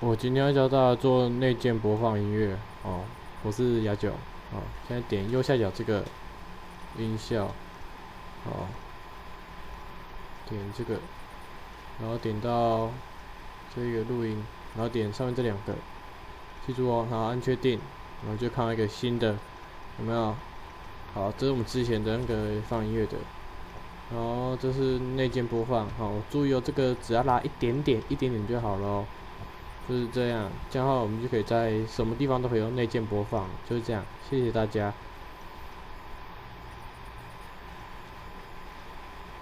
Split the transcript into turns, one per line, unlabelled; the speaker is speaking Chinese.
我今天要教大家做内建播放音乐哦，我是雅九哦。现在点右下角这个音效哦，点这个，然后点到这个录音，然后点上面这两个，记住哦，然后按确定，然后就看到一个新的，有没有？好，这是我们之前的那个放音乐的，然后这是内建播放，好，注意哦，这个只要拉一点点，一点点就好了哦。就是这样，这样的话我们就可以在什么地方都可以用内建播放，就是这样。谢谢大家。